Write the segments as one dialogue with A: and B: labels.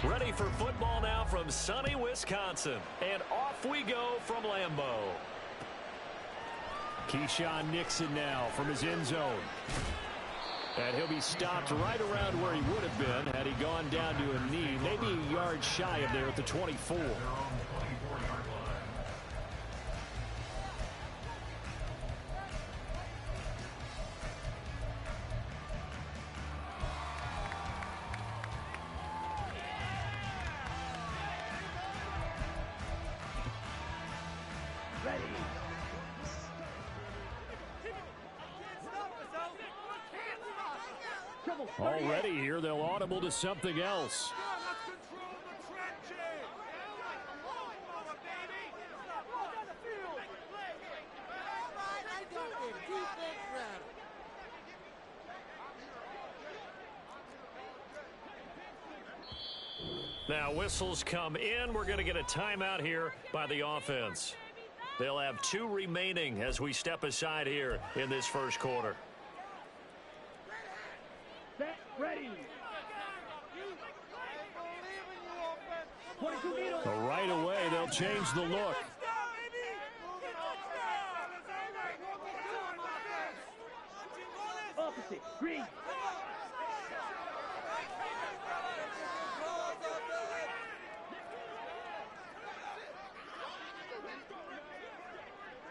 A: Ready for football now from sunny Wisconsin. And off we go from Lambeau. Keyshawn Nixon now from his end zone. And he'll be stopped right around where he would have been had he gone down to a knee, maybe a yard shy of there at the 24. Already here, they'll audible to something else. Now whistles come in. We're going to get a timeout here by the offense. They'll have 2 remaining as we step aside here in this first quarter.
B: Ready.
A: So right away, they'll change the look.
B: Opposite. Green.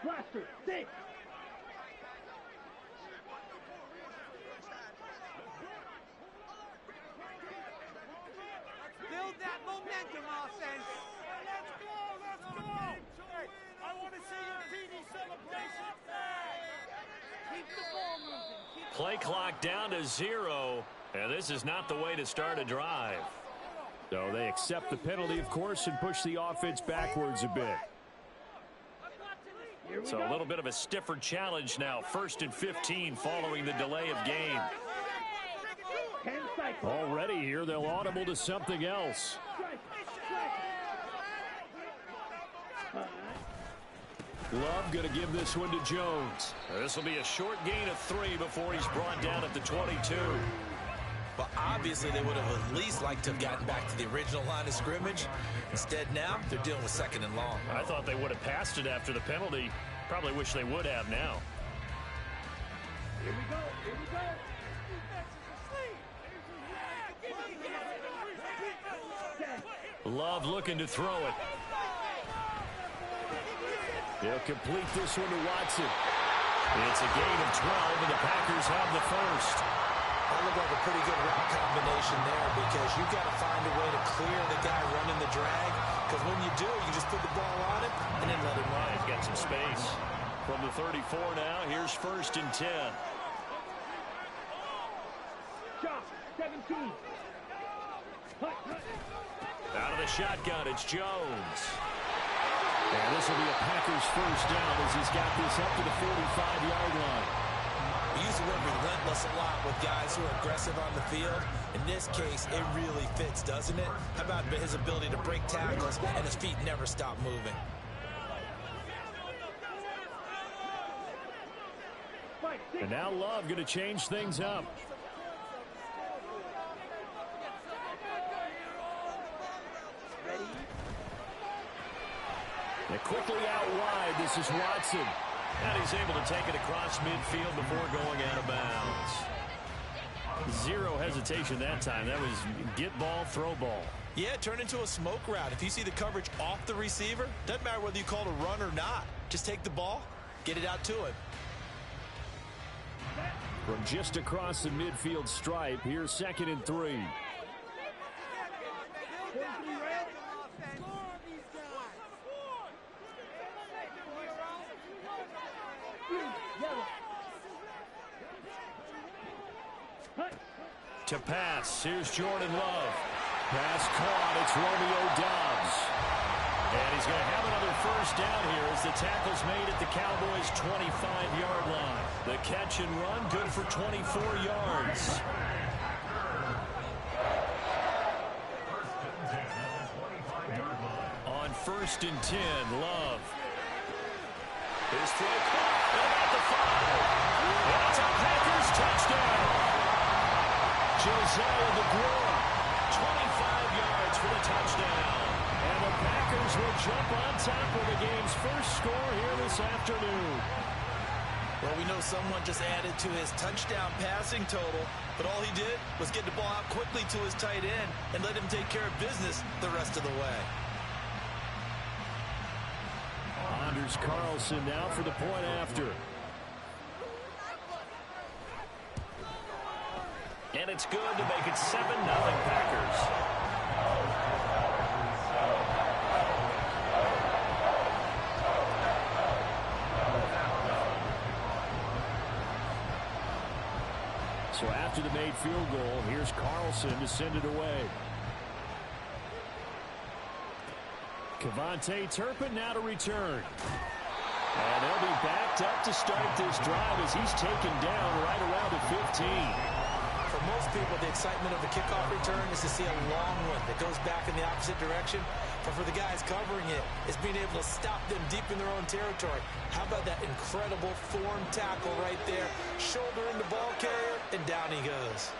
B: Blaster. 6.
C: Build that momentum, offense. Let's go. I want to see your TD celebration. Keep the ball moving.
A: Play clock down to 0, and this is not the way to start a drive. So they accept the penalty, of course, and push the offense backwards a bit. So a little bit of a stiffer challenge now. 1st and 15 following the delay of game. Already here, they'll audible to something else. Love going to give this one to Jones. This will be a short gain of 3 before he's brought down at the 22.
D: But obviously they would have at least liked to have gotten back to the original line of scrimmage. Instead now, they're dealing with 2nd and long.
A: I thought they would have passed it after the penalty. Probably wish they would have now.
B: Here we go. Here we go.
A: Love looking to throw it. He'll complete this one to Watson. It's a gain of 12, and the Packers have the first.
D: That looked like a pretty good route combination there because you've got to find a way to clear the guy running the drag. Because when you do, you just put the ball on him and then let him run.
A: He's got some space. From the 34 now, here's 1st and 10.
B: Shot. 17.
A: Out of the shotgun, it's Jones. And this will be a Packers first down as he's got this up to the 45-yard line.
D: We use the word relentless a lot with guys who are aggressive on the field. In this case, it really fits, doesn't it? How about his ability to break tackles and his feet never stop moving?
A: And now Love going to change things up. They're quickly out wide. This is Watson. And he's able to take it across midfield before going out of bounds. 0 hesitation that time. That was get ball, throw ball.
D: Yeah, turn into a smoke route. If you see the coverage off the receiver, doesn't matter whether you call it a run or not. Just take the ball, get it out to him.
A: From just across the midfield stripe, here's 2nd and 3. To pass, here's Jordan Love. Pass caught, it's Romeo Doubs. And he's going to have another first down here as the tackle's made at the Cowboys' 25-yard line. The catch and run, good for 24 yards. On 1st and 10, Love. His throw caught, and at the 5. And it's a Packers touchdown. Josiah DeGuara, 25 yards for touchdown. And the Packers will jump on top of the game's first score here this afternoon.
D: Well, we know someone just added to his touchdown passing total, but all he did was get the ball out quickly to his tight end and let him take care of business the rest of the way.
A: Anders Carlson now for the point after. And it's good to make it 7-0 Packers. So after the made field goal, here's Carlson to send it away. Kevontae Turpin now to return. And they'll be backed up to start this drive as he's taken down right around the 15.
D: For most people, the excitement of a kickoff return is to see a long one that goes back in the opposite direction. But for the guys covering it, it's being able to stop them deep in their own territory. How about that incredible form tackle right there? Shoulder in the ball carrier, and down he goes.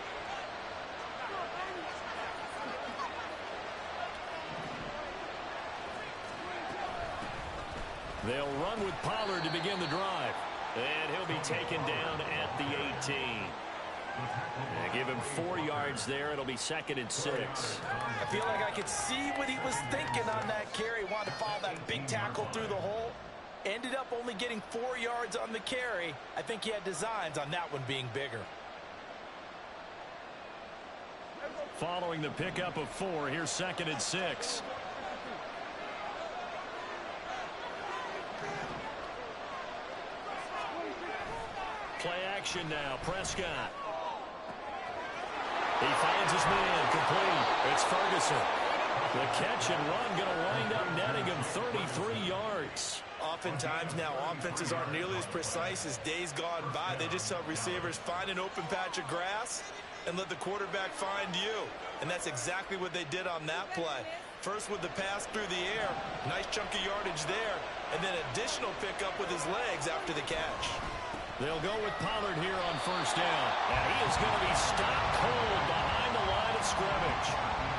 A: They'll run with Pollard to begin the drive. And he'll be taken down at the 18. Give him 4 yards there. It'll be 2nd and 6.
D: I feel like I could see what he was thinking on that carry. Wanted to follow that big tackle through the hole. Ended up only getting 4 yards on the carry. I think he had designs on that one being bigger.
A: Following the pickup of 4, here's 2nd and 6. Play action now. Prescott. He finds his man. Complete. It's Ferguson. The catch and run going to wind up netting him 33 yards.
D: Oftentimes now, offenses aren't nearly as precise as days gone by. They just tell receivers, find an open patch of grass and let the quarterback find you. And that's exactly what they did on that play. First with the pass through the air. Nice chunk of yardage there. And then additional pickup with his legs after the catch.
A: They'll go with Pollard here on 1st down. And he is going to be stopped cold behind the line of scrimmage.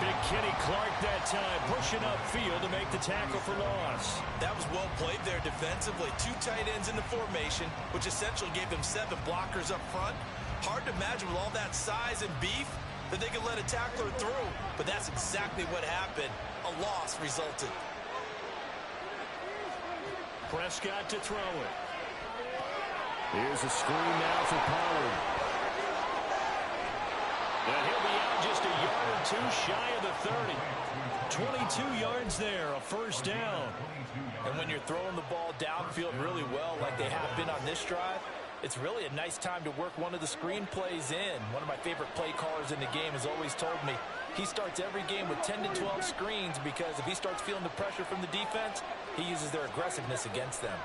A: Big Kenny Clark that time pushing upfield to make the tackle for loss.
D: That was well played there defensively. 2 tight ends in the formation, which essentially gave them 7 blockers up front. Hard to imagine with all that size and beef that they could let a tackler through. But that's exactly what happened. A loss resulted.
A: Prescott to throw it. Here's a screen now for Pollard. And he'll be out just a yard or 2 shy of the 30. 22 yards there, a 1st down.
D: And when you're throwing the ball downfield really well like they have been on this drive, it's really a nice time to work one of the screen plays in. One of my favorite play callers in the game has always told me he starts every game with 10 to 12 screens because if he starts feeling the pressure from the defense, he uses their aggressiveness against them.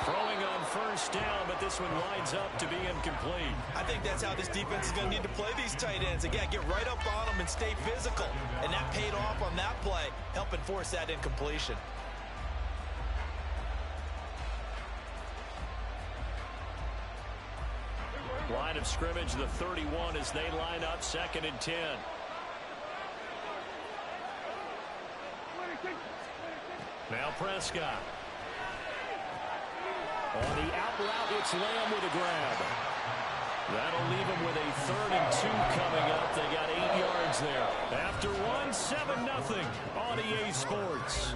A: Throwing on 1st down, but this one winds up to be incomplete.
D: I think that's how this defense is going to need to play these tight ends. Again, get right up on them and stay physical. And that paid off on that play, helping force that incompletion.
A: Line of scrimmage, the 31 as they line up 2nd and 10. Now Prescott. On the out route, it's Lamb with a grab. That'll leave him with a 3rd and 2 coming up. They got 8 yards there. After 7-0 on EA Sports.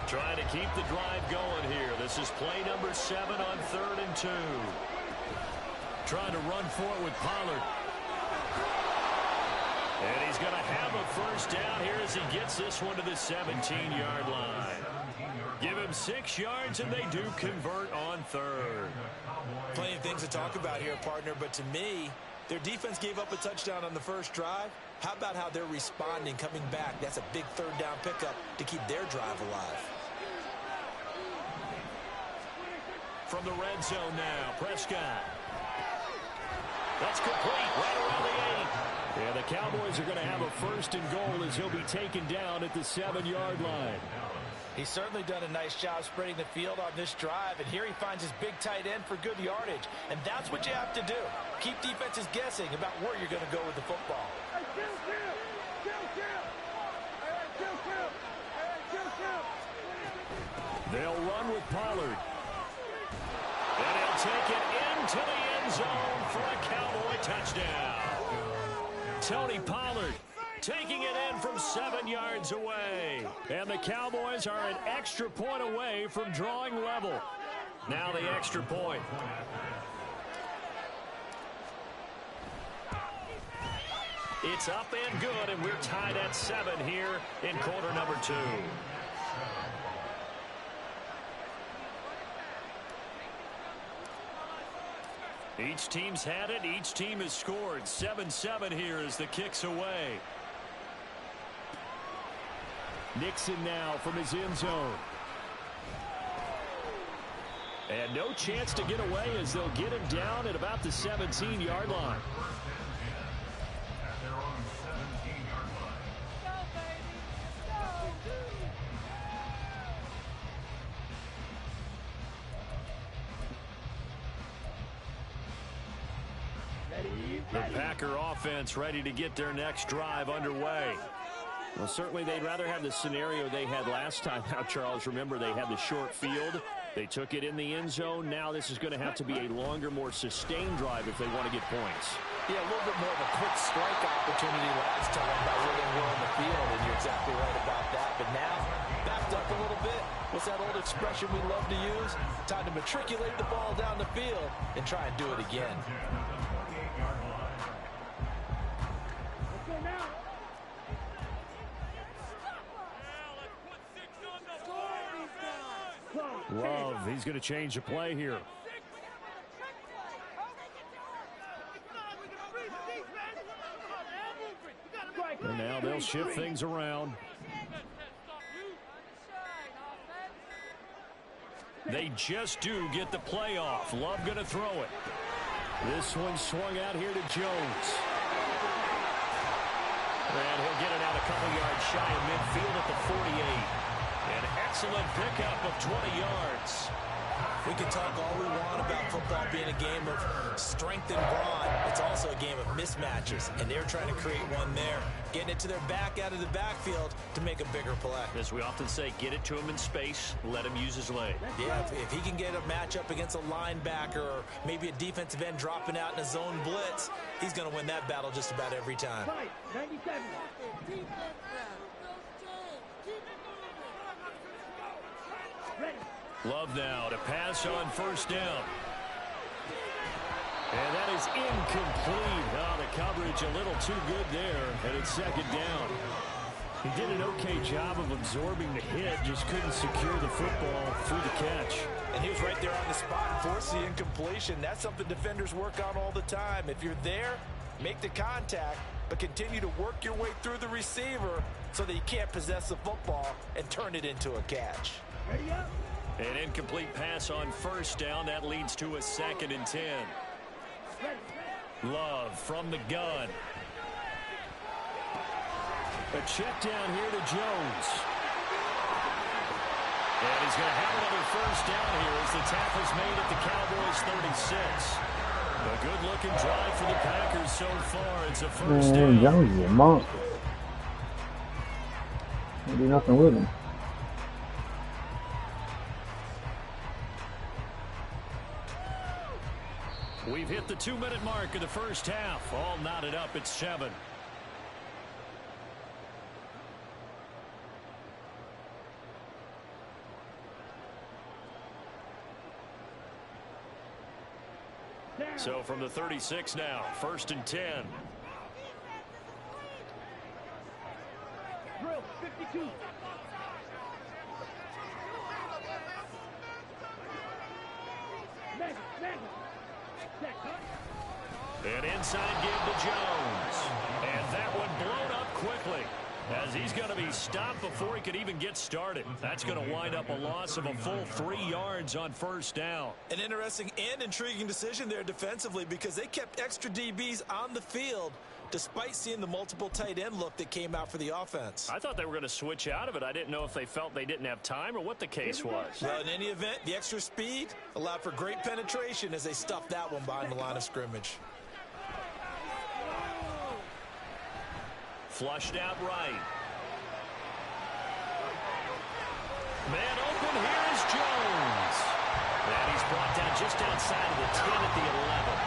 A: Trying to keep the drive going here. This is play number 7 on 3rd and 2. Trying to run for it with Pollard. And he's going to have a 1st down here as he gets this one to the 17-yard line. Give him 6 yards, and they do convert on 3rd.
D: Plenty of things to talk about here, partner, but to me, their defense gave up a touchdown on the first drive. How about how they're responding, coming back? That's a big 3rd down pickup to keep their drive alive.
A: from the red zone now. Prescott. That's complete right around the 8. And the Cowboys are going to have a 1st and goal as he'll be taken down at the 7-yard line.
D: He's certainly done a nice job spreading the field on this drive, and here he finds his big tight end for good yardage. And that's what you have to do. Keep defenses guessing about where you're going to go with the football.
A: They'll run with Pollard. And he'll take it into the end zone for a Cowboy touchdown. Tony Pollard taking it in from 7 yards away. And the Cowboys are an extra point away from drawing level. Now the extra point. It's up and good, and we're tied at 7 here in quarter number 2. Each team's had it. Each team has scored. 7-7 here as the kick's away. Nixon now from his end zone. And no chance to get away as they'll get him down at about the 17-yard line. The Packer offense ready to get their next drive underway. Well, certainly they'd rather have the scenario they had last time. Now, Charles, remember they had the short field. They took it in the end zone. Now this is going to have to be a longer, more sustained drive if they want to get points.
D: Yeah, a little bit more of a quick strike opportunity last time by where they were in the field, and you're exactly right about that. But now, backed up a little bit. What's that old expression we love to use? Time to matriculate the ball down the field and try and do it again.
A: Love, he's going to change the play here. And now they'll shift things around. They just do get the play off. Love going to throw it. This one swung out here to Jones. And he'll get it out a couple yards shy of midfield at the 48. An excellent pickup of 20 yards.
D: We can talk all we want about football being a game of strength and brawn. It's also a game of mismatches, and they're trying to create one there, getting it to their back out of the backfield to make a bigger play.
A: As we often say, get it to him in space, let him use his leg.
D: Yeah, if he can get a matchup against a linebacker or maybe a defensive end dropping out in a zone blitz, he's going to win that battle just about every time.
B: 97.
A: Love now to pass on first down. And that is incomplete. Oh, the coverage a little too good there, and it's second down. He did an okay job of absorbing the hit, just couldn't secure the football through the catch.
D: And he was right there on the spot and forced the incompletion. That's something defenders work on all the time. If you're there, make the contact, but continue to work your way through the receiver so that you can't possess the football and turn it into a catch.
B: Ready up.
A: An incomplete pass on first down. That leads to a 2nd and 10. Love from the gun. A check down here to Jones. And he's going to have another first down here as the tackle's made at the Cowboys 36. A good-looking drive for the Packers so far. It's a first down.
E: Jones is a monster. Can't do nothing with him.
A: We've hit the 2-minute mark of the first half. All knotted up at 7. So from the 36 now, 1st and 10.
B: Drill 52.
A: An inside give to Jones. And that one blown up quickly. as he's going to be stopped before he could even get started. That's going to wind up a loss of a full 3 yards on first down.
D: An interesting and intriguing decision there defensively because they kept extra DBs on the field despite seeing the multiple tight end look that came out for the offense.
A: I thought they were going to switch out of it. I didn't know if they felt they didn't have time or what the case was.
D: Well, in any event, the extra speed allowed for great penetration as they stuffed that one behind the line of scrimmage.
A: Flushed out right. Man open, here's Jones. And he's brought down just outside of the 10 at the 11.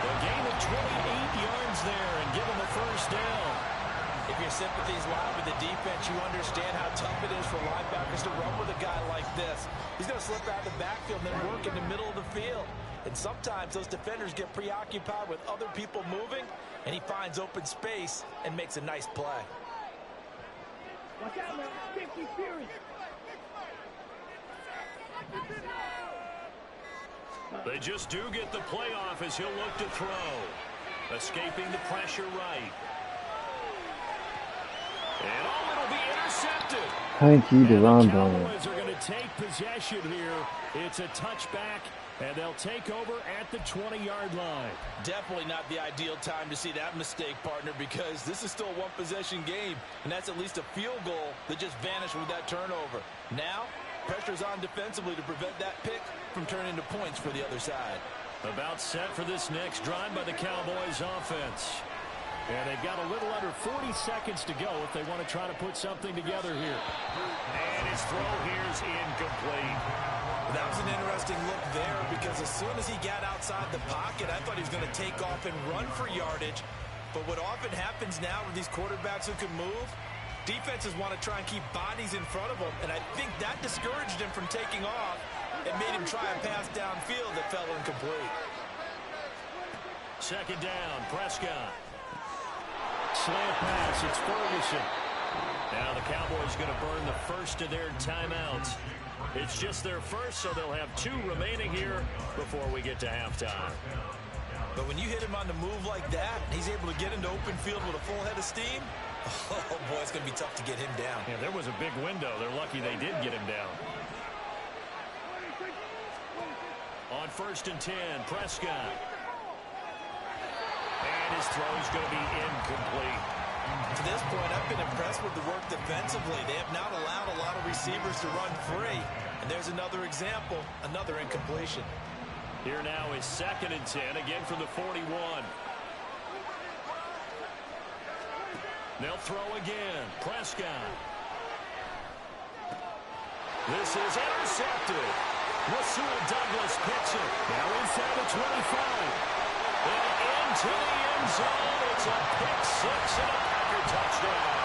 A: A gain of 28 yards there and give him a first down.
D: If your sympathies lie with the defense, you understand how tough it is for linebackers to run with a guy like this. He's going to slip out of the backfield and then work in the middle of the field. And sometimes those defenders get preoccupied with other people moving, and he finds open space and makes a nice play.
B: Watch out, man. 50 series.
A: They just do get the playoff as he'll look to throw. Escaping the pressure right. And it'll be intercepted.
E: Thank you,
A: And the
E: Devon
A: Cowboys are going to take possession here. It's a touchback, and they'll take over at the 20-yard line.
D: Definitely not the ideal time to see that mistake, partner, because this is still a one-possession game, and that's at least a field goal that just vanished with that turnover. Now, pressure's on defensively to prevent that pick from turning into points for the other side.
A: About set for this next drive by the Cowboys offense. And they've got a little under 40 seconds to go if they want to try to put something together here. And his throw here is incomplete.
D: That was an interesting look there because as soon as he got outside the pocket, I thought he was going to take off and run for yardage. But what often happens now with these quarterbacks who can move, defenses want to try and keep bodies in front of them, and I think that discouraged him from taking off and made him try a pass downfield that fell incomplete.
A: Second down, Prescott. Slant pass, it's Ferguson. Now the Cowboys going to burn the first of their timeouts. It's just their first, so they'll have 2 remaining here before we get to halftime.
D: But when you hit him on the move like that, he's able to get into open field with a full head of steam. Oh, boy, it's going to be tough to get him down.
A: Yeah, there was a big window. They're lucky they did get him down. On 1st and 10, Prescott. And his throw is going to be incomplete.
D: To this point, I've been impressed with the work defensively. They have not allowed a lot of receivers to run free. And there's another example, another incompletion.
A: Here now is 2nd and 10, again from the 41. They'll throw again. Prescott. This is intercepted. Rasul Douglas picks it. Now inside the 25. And into the end zone. It's a pick 6 and a Packer touchdown.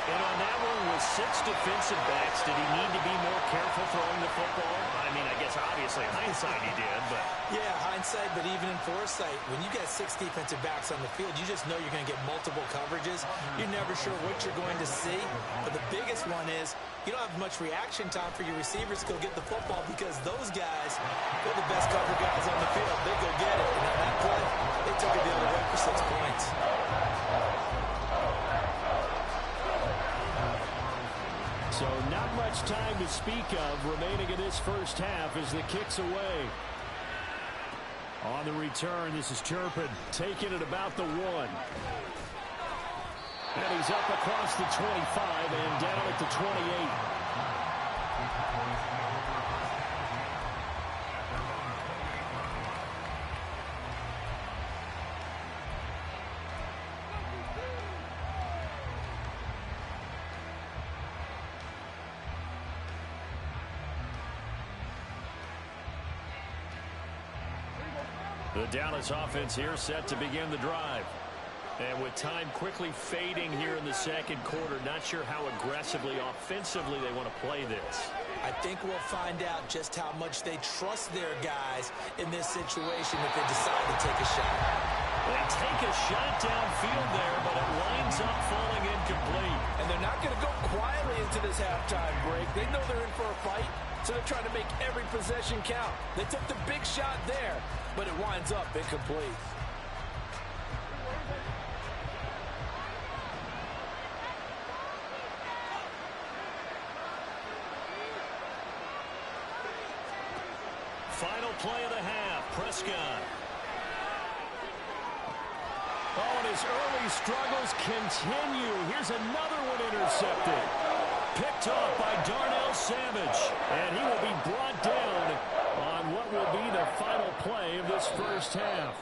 A: And on that one with 6 defensive backs, did he need to be more careful throwing the football? I mean, I guess obviously in hindsight he did, but...
D: Yeah, hindsight, but even in foresight, when you got 6 defensive backs on the field, you just know you're going to get multiple coverages. You're never sure what you're going to see. But the biggest one is you don't have much reaction time for your receivers to go get the football because those guys, they're the best cover guys on the field. They go get it. And on that play, they took it the other way for 6 points.
A: So not much time to speak of remaining in this first half as the kick's away. On the return, this is Turpin taking it about the 1. And he's up across the 25 and down at the 28. The Dallas offense here set to begin the drive. And with time quickly fading here in the second quarter, not sure how aggressively, offensively they want to play this.
D: I think we'll find out just how much they trust their guys in this situation if they decide to take a shot.
A: They take a shot downfield there, but it winds up falling incomplete.
D: And they're not going to go quietly into this halftime break. They know they're in for a fight, so they're trying to make every possession count. They took the big shot there, but it winds up incomplete.
A: final play of the half. Prescott. Oh, and his early struggles continue. Here's another one intercepted. Picked off by Darnell Savage. And he will be brought down on what will be the final play of this first half.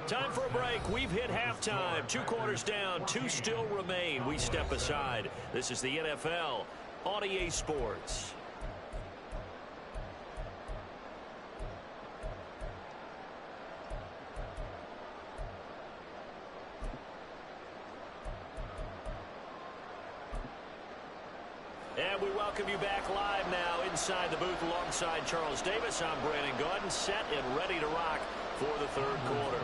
A: Time for a break. We've hit halftime. 2 quarters down. 2 still remain. We step aside. This is the NFL on EA Sports. And we welcome you back live now inside the booth alongside Charles Davis. I'm Brandon Gaudin, set and ready to rock for the third quarter.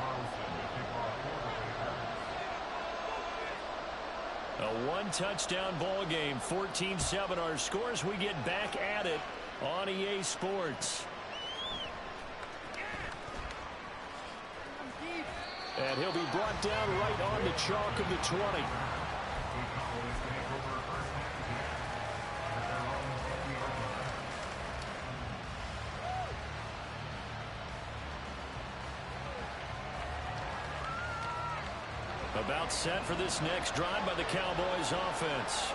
A: A 1-touchdown ball game, 14-7 our scores. We get back at it on EA Sports. And he'll be brought down right on the chalk of the 20. About set for this next drive by the Cowboys offense.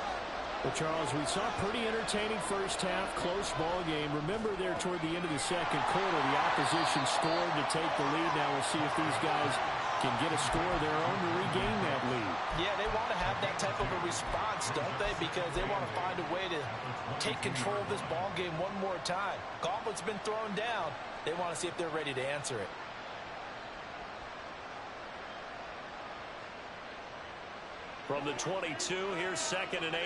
A: Well, Charles, we saw a pretty entertaining first half, close ball game. Remember there toward the end of the second quarter, the opposition scored to take the lead. Now we'll see if these guys can get a score of their own to regain that lead.
D: Yeah, they want to have that type of a response, don't they? Because they want to find a way to take control of this ball game one more time. Gauntlet's been thrown down. They want to see if they're ready to answer it.
A: From the 22, here's 2nd and 8.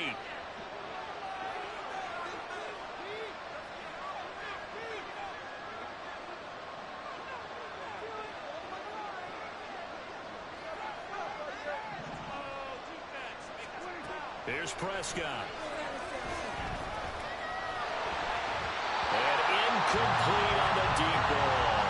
A: Here's Prescott. And incomplete on the deep ball.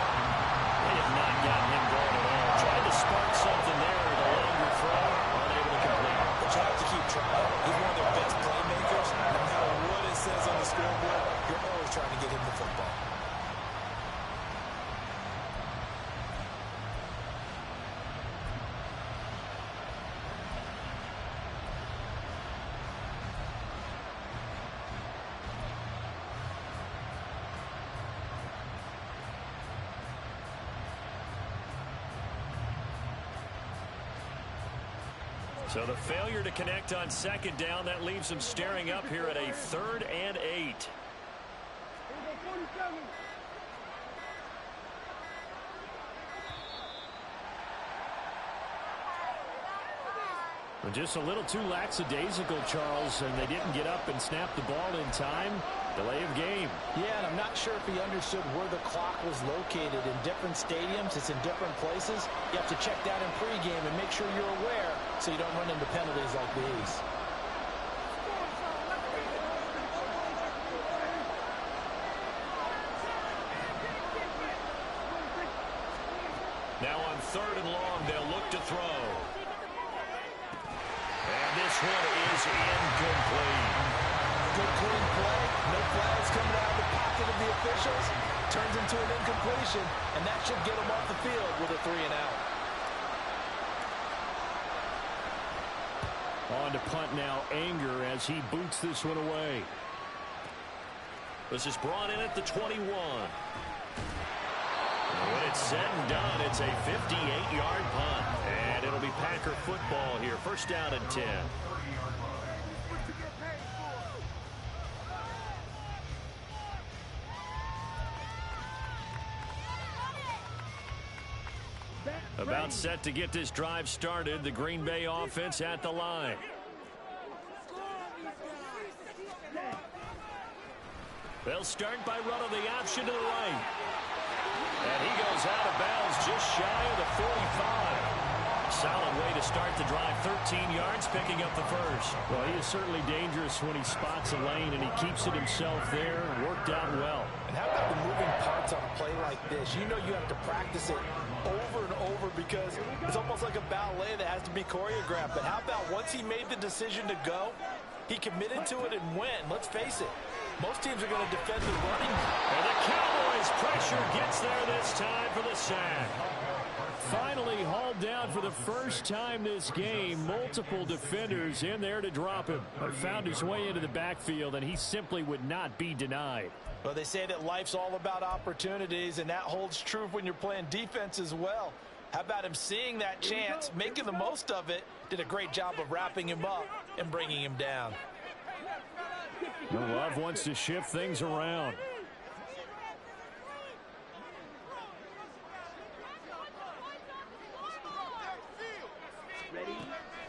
A: They have not gotten him going at all. Tried to spark something there with a longer throw. Unable to complete.
D: But you have to keep trying. He's one of their best playmakers. No matter what it says on the scoreboard, you're always trying to get him the football.
A: So the failure to connect on 2nd down, that leaves them staring up here at a 3rd and 8. Well, just a little too lackadaisical, Charles, and they didn't get up and snap the ball in time. Delay of game.
D: Yeah, and I'm not sure if he understood where the clock was located. In different stadiums, it's in different places. You have to check that in pregame and make sure you're aware so you don't run into penalties like these.
A: Now on 3rd and long, they'll look to throw. And this one is incomplete.
D: Good clean play. No flags coming out of the pocket of the officials. Turns into an incompletion, and that should get them off the field with a 3-and-out.
A: On to punt now, Anger as he boots this one away. This is brought in at the 21. When it's said and done, it's a 58-yard punt. And it'll be Packer football here. 1st down and 10. About set to get this drive started. The Green Bay offense at the line. They'll start by running the option to the right. And he goes out of bounds just shy of the 45. Solid way to start the drive. 13 yards, picking up the first. Well, he is certainly dangerous when he spots a lane, and he keeps it himself there. Worked out well.
D: And how about the moving parts on a play like this? You know you have to practice it over and over because it's almost like a ballet that has to be choreographed. But how about once he made the decision to go, he committed to it and went. Let's face it, most teams are going to defend the running.
A: And the Cowboys as pressure gets there this time for the sack. Finally hauled down for the first time this game. Multiple defenders in there to drop him. But found his way into the backfield, and he simply would not be denied.
D: Well, they say that life's all about opportunities, and that holds true when you're playing defense as well. How about him seeing that chance, making the most of it, did a great job of wrapping him up and bringing him down.
A: Love wants to shift things around.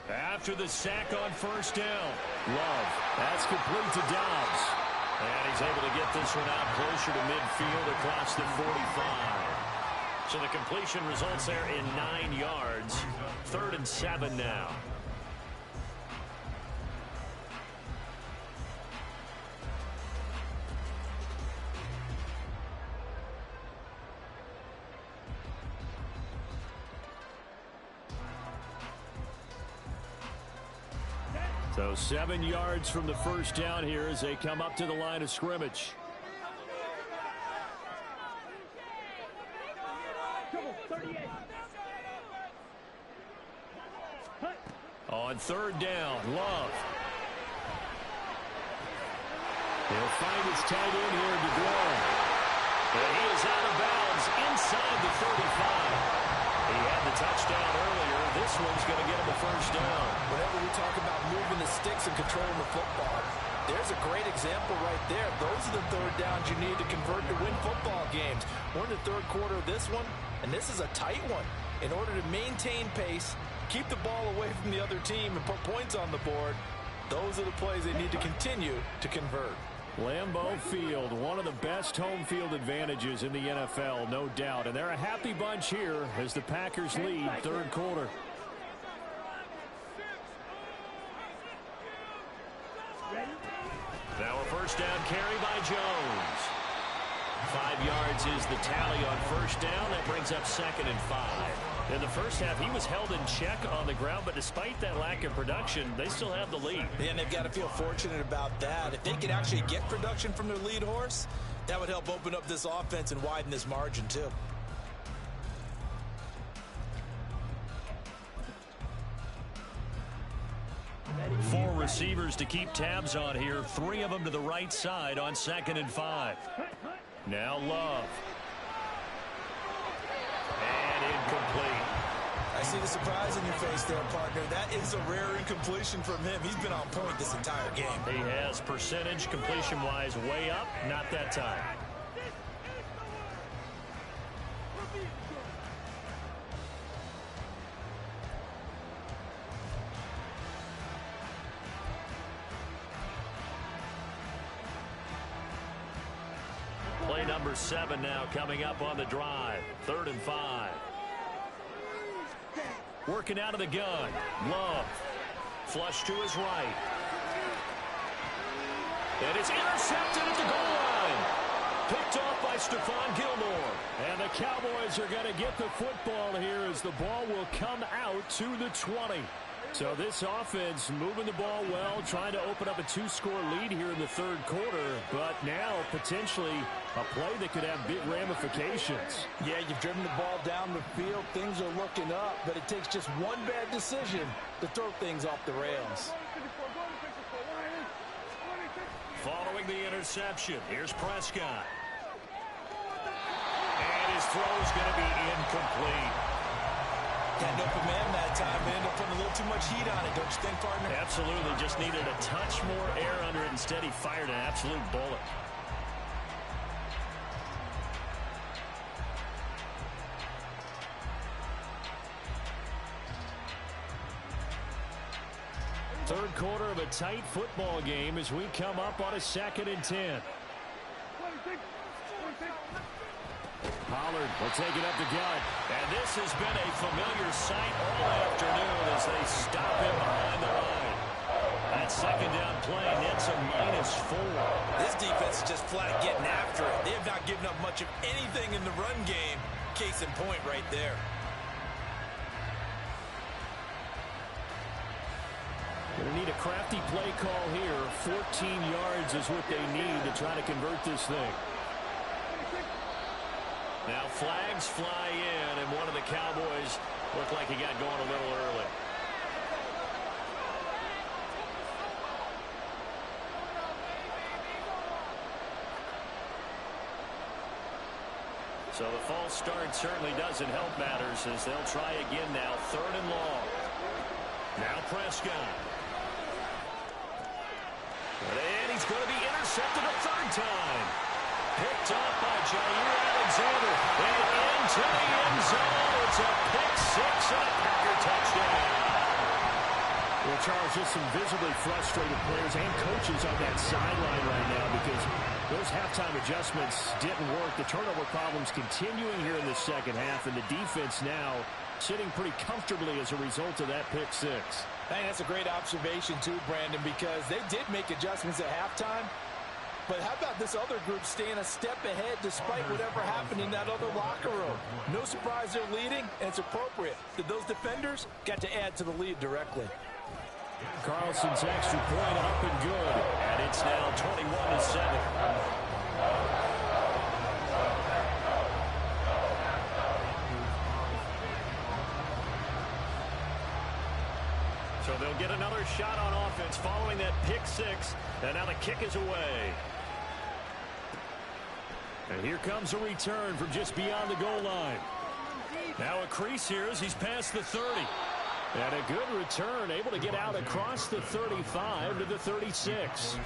A: After the sack on first down, Love, that's complete to Dobbs. And he's able to get this one out closer to midfield across the 45. So the completion results there in 9 yards. 3rd and 7 now. So 7 yards from the first down here as they come up to the line of scrimmage. On 3rd down, Love. He'll find his tight end here, DeGrom. And he is out of bounds inside the 35. He had the touchdown earlier. This one's going to get him a first down.
D: Whenever we talk about moving the sticks and controlling the football, there's a great example right there. Those are the 3rd downs you need to convert to win football games. We're in the 3rd quarter of this one, and this is a tight one. In order to maintain pace, keep the ball away from the other team, and put points on the board, those are the plays they need to continue to convert.
A: Lambeau Field, one of the best home field advantages in the NFL, no doubt. And they're a happy bunch here as the Packers lead 3rd quarter. Now a first down carry by Jones. 5 yards is the tally on first down. That brings up 2nd and 5. In the first half, he was held in check on the ground, but despite that lack of production, they still have the lead.
D: And they've got to feel fortunate about that. If they could actually get production from their lead horse, that would help open up this offense and widen this margin too.
A: Four receivers to keep tabs on here. 3 of them to the right side on 2nd and 5. Now Love. And incomplete.
D: I see the surprise in your face there, partner. That is a rare incompletion from him. He's been on point this entire game.
A: He has percentage completion-wise way up. Not that time. Play number 7 now coming up on the drive. 3rd and 5. Working out of the gun. Love. Flush to his right. And it's intercepted at the goal line. Picked off by Stephon Gilmore. And the Cowboys are going to get the football here as the ball will come out to the 20. So this offense moving the ball well, trying to open up a 2-score lead here in the 3rd quarter. But now potentially a play that could have big ramifications.
D: Yeah, you've driven the ball down the field. Things are looking up, but it takes just one bad decision to throw things off the rails.
A: Following the interception, here's Prescott. And his throw's going to be incomplete.
D: Had no command that time, and ended up putting a little too much heat on it, don't you think, partner?
A: Absolutely. Just needed a touch more air under it. Instead, he fired an absolute bullet. Third quarter of a tight football game as we come up on a 2nd and 10. Pollard will take it up the gut. And this has been a familiar sight all afternoon as they stop him behind the line. That 2nd down play nets a -4.
D: This defense is just flat getting after it. They have not given up much of anything in the run game. Case in point right there.
A: Going to need a crafty play call here. 14 yards is what they need to try to convert this thing. Now flags fly in, and one of the Cowboys looked like he got going a little early. So the false start certainly doesn't help matters as they'll try again now. 3rd and long. Now Prescott. And he's going to be intercepted a 3rd time. Picked up by Jair Alexander. And into the end zone. It's a pick 6 and a Packer touchdown.
B: Well, Charles, just some visibly frustrated players and coaches on that sideline right now because those halftime adjustments didn't work. The turnover problems continuing here in the second half, and the defense now sitting pretty comfortably as a result of that pick 6.
D: I think that's a great observation too, Brandon, because they did make adjustments at halftime. But how about this other group staying a step ahead despite whatever happened in that other locker room? No surprise they're leading, and it's appropriate that those defenders got to add to the lead directly.
A: Carlson's extra point up and good, and it's now 21-7. So they'll get another shot on offense following that pick 6, and now the kick is away. And here comes a return from just beyond the goal line. Now a crease here as he's past the 30. And a good return, able to get out across the 35 to the 36.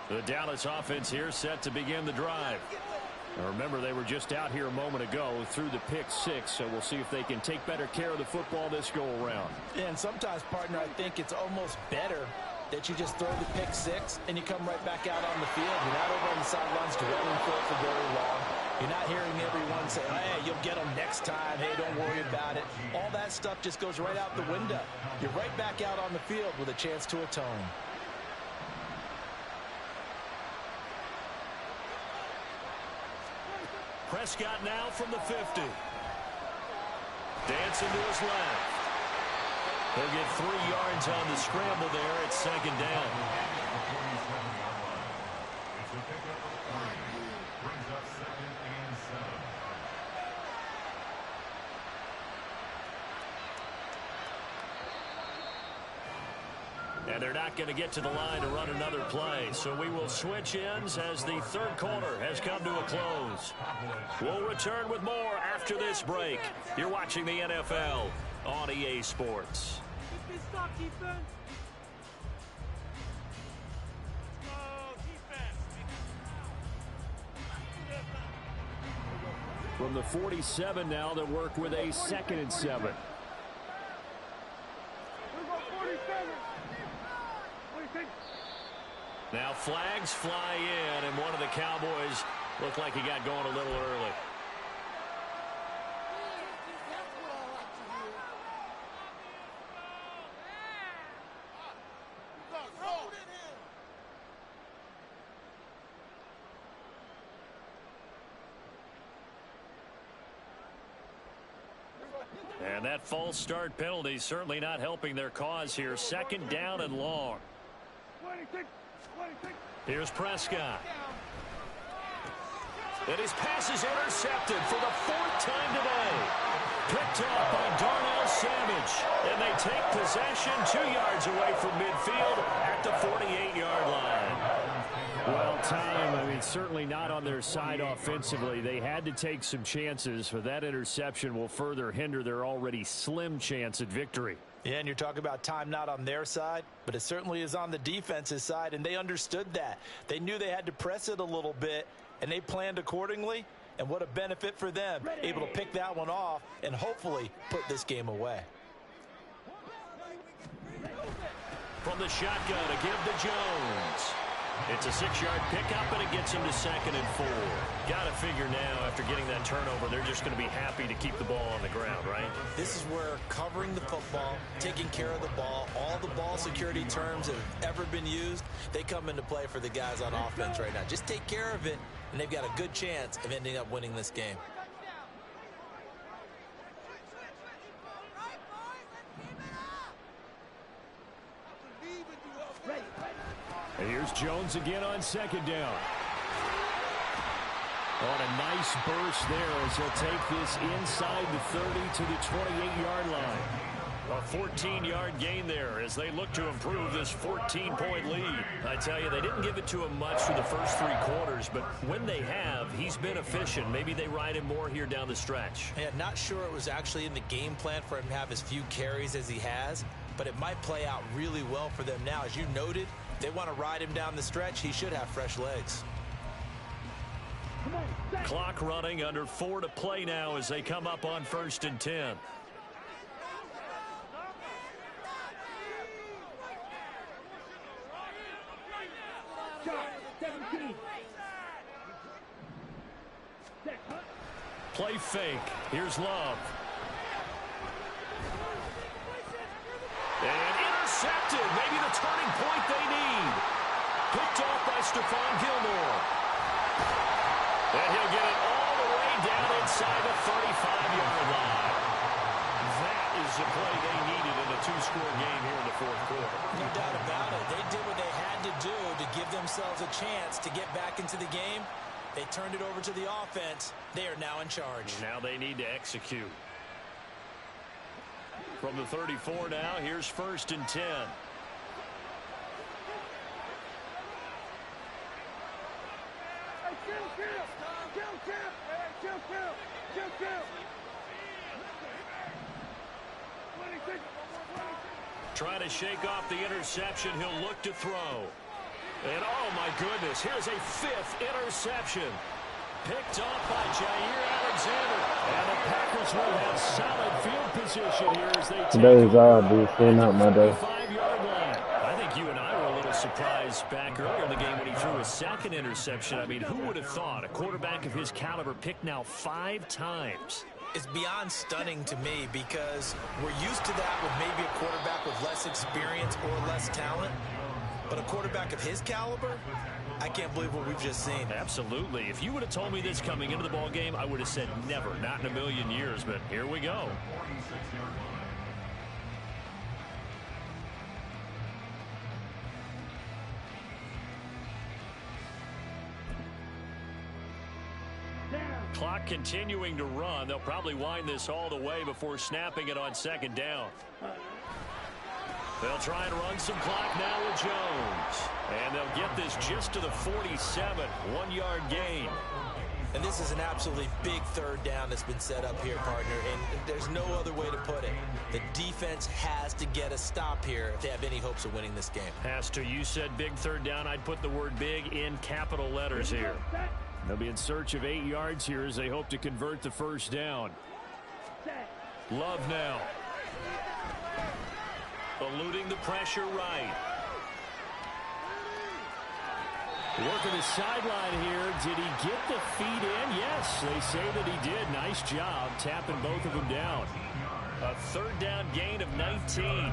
A: The Dallas offense here set to begin the drive. Now remember, they were just out here a moment ago through the pick 6, so we'll see if they can take better care of the football this go-around.
D: Yeah, and sometimes, partner, I think it's almost better that you just throw the pick 6 and you come right back out on the field. You're not over on the sidelines dwelling for very long. You're not hearing everyone say, hey, you'll get them next time. Hey, don't worry about it. All that stuff just goes right out the window. You're right back out on the field with a chance to atone.
A: Prescott now from the 50. Dancing to his left. He'll get 3 yards on the scramble there at 2nd down. And they're not going to get to the line to run another play. So we will switch ends as the 3rd quarter has come to a close. We'll return with more after this break. You're watching the NFL on EA Sports.
B: From the 47 now, they'll work with a 2nd and 7.
A: Now flags fly in, and one of the Cowboys looked like he got going a little early. And that false start penalty certainly not helping their cause here. 2nd down and long. Here's Prescott. And his pass is intercepted for the 4th time today. Picked up by Darnell Savage. And they take possession 2 yards away from midfield at the 48-yard line.
B: Well, time, I mean, certainly not on their side offensively. They had to take some chances, but that interception will further hinder their already slim chance at victory.
D: Yeah, and you're talking about time not on their side, but it certainly is on the defense's side, and they understood that. They knew they had to press it a little bit, and they planned accordingly, and what a benefit for them, able to pick that one off and hopefully put this game away.
A: From the shotgun to give to Jones. It's a 6-yard pickup, and it gets him to 2nd and 4. Got to figure now, after getting that turnover, they're just going to be happy to keep the ball on the ground, right?
D: This is where covering the football, taking care of the ball, all the ball security terms that have ever been used, they come into play for the guys on offense right now. Just take care of it, and they've got a good chance of ending up winning this game.
B: And here's Jones again on second down. On a nice burst there as he'll take this inside the 30 to the 28-yard line. A 14-yard gain there as they look to improve this 14-point lead. I tell you, they didn't give it to him much for the first 3 quarters, but when they have, he's been efficient. Maybe they ride him more here down the stretch.
D: Yeah, not sure it was actually in the game plan for him to have as few carries as he has, but it might play out really well for them now. As you noted, if they want to ride him down the stretch, he should have fresh legs.
B: Clock running, under 4 to play now as they come up on 1st and 10. Play fake. Here's Love. And intercepted. Maybe the turning point they need. Picked off by Stephon Gilmore. And he'll get it all the way down inside the 35-yard line. That is the play they needed in a 2-score game here in the 4th quarter.
D: No doubt about it. They did what they had to do to give themselves a chance to get back into the game. They turned it over to the offense. They are now in charge.
B: Now they need to execute. From the 34 now, here's 1st and 10. Trying to shake off the interception. He'll look to throw. And oh my goodness, here's a 5th interception. Picked off by Jair Alexander. And the Packers will have solid field position here as they take
E: Today's odd, dude. Still not my day.
B: 5-yard line. I think you and I were a little surprised back earlier in the game when he threw his 2nd interception. I mean, who would have thought a quarterback of his caliber picked now 5 times?
D: It's beyond stunning to me because we're used to that with maybe a quarterback with less experience or less talent. But a quarterback of his caliber, I can't believe what we've just seen.
B: Absolutely. If you would have told me this coming into the ball game, I would have said never, not in a million years. But here we go. Clock continuing to run. They'll probably wind this all the way before snapping it on 2nd down. They'll try and run some clock now with Jones. And they'll get this just to the 47. 1-yard gain.
D: And this is an absolutely big 3rd down that's been set up here, partner. And there's no other way to put it. The defense has to get a stop here if they have any hopes of winning this game.
B: Has to. You said big 3rd down. I'd put the word big in capital letters here. They'll be in search of 8 yards here as they hope to convert the 1st down. Love now. Eluding the pressure right. Working the sideline here. Did he get the feet in? Yes, they say that he did. Nice job tapping both of them down. A 3rd down gain of 19.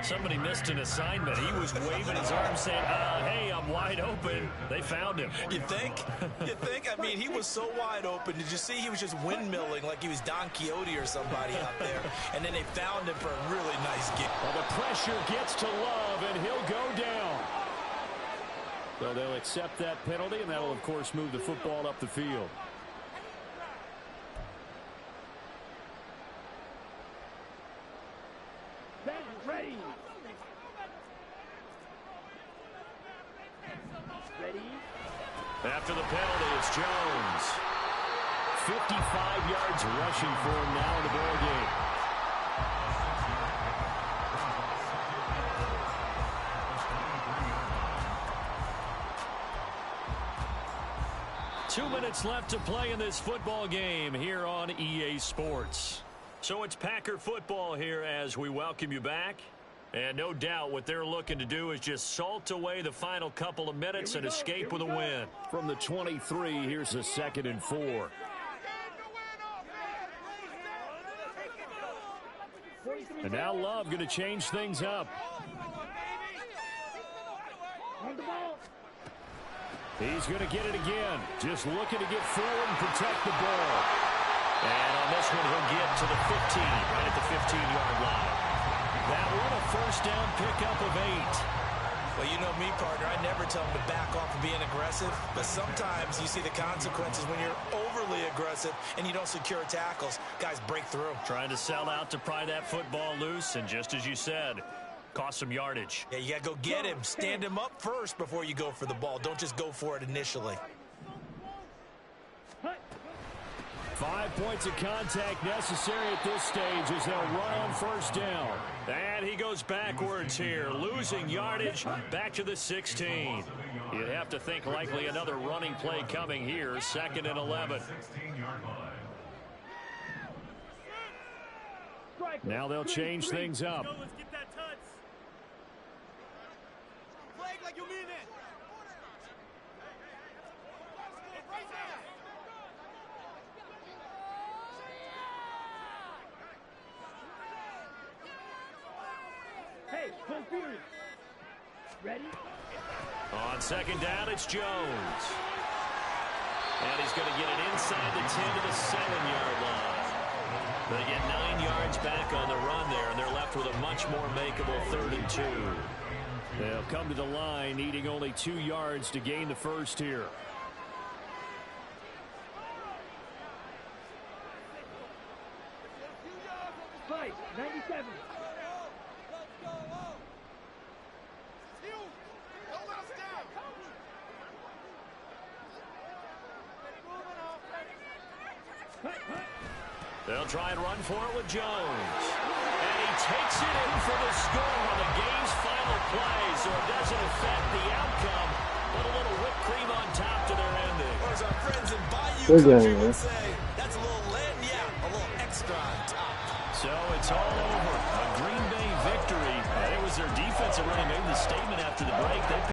B: Somebody missed an assignment. He was waving his arms saying, hey, I'm wide open. They found him.
D: You think? You think? I mean, he was so wide open. Did you see he was just windmilling like he was Don Quixote or somebody out there? And then they found him for a really nice game.
B: Well, the pressure gets to Love, and he'll go down. So they'll accept that penalty, and that'll, of course, move the football up the field.
C: Ready.
B: After the penalty, it's Jones. 55 yards rushing for him now in the ball game. Two minutes left to play in this football game here on EA Sports. So it's Packer football here as we welcome you back. And no doubt what they're looking to do is just salt away the final couple of minutes and escape with a win. From the 23, here's a 2nd and 4. And now Love going to change things up. He's going to get it again. Just looking to get forward and protect the ball. And on this one, he'll get to the 15, right at the 15-yard line. That one, a 1st down pickup of 8.
D: Well, you know me, partner. I never tell them to back off of being aggressive. But sometimes you see the consequences when you're overly aggressive and you don't secure tackles. Guys break through.
A: Trying to sell out to pry that football loose, and just as you said, cost some yardage.
D: Yeah, you got to go get him. Stand him up first before you go for the ball. Don't just go for it initially.
B: 5 points of contact necessary at this stage as they'll run on first down.
A: And he goes backwards here, losing yardage back to the 16. You'd have to think likely another running play coming here, 2nd and 11.
B: Now they'll change things up.
C: Let's get that touch. Flag like you mean it. Hey, confused. Ready?
A: On 2nd down, it's Jones. And he's going to get it inside the 10 to the 7-yard line. They get 9 yards back on the run there, and they're left with a much more makeable 3rd and 2.
B: They'll come to the line needing only 2 yards to gain the first here.
C: Fight, 97.
A: They'll try and run for it with Jones. And he takes it in for the score on the game's final play, so it doesn't affect the outcome, but a little whipped cream on top to their ending.
D: Or as our friends in Bayou
E: Good
D: Country
E: game, man.
D: would say, that's a little lagniappe, a little extra on top.
A: So it's all over. A Green Bay victory. And it was their defense that really made the statement after the break. They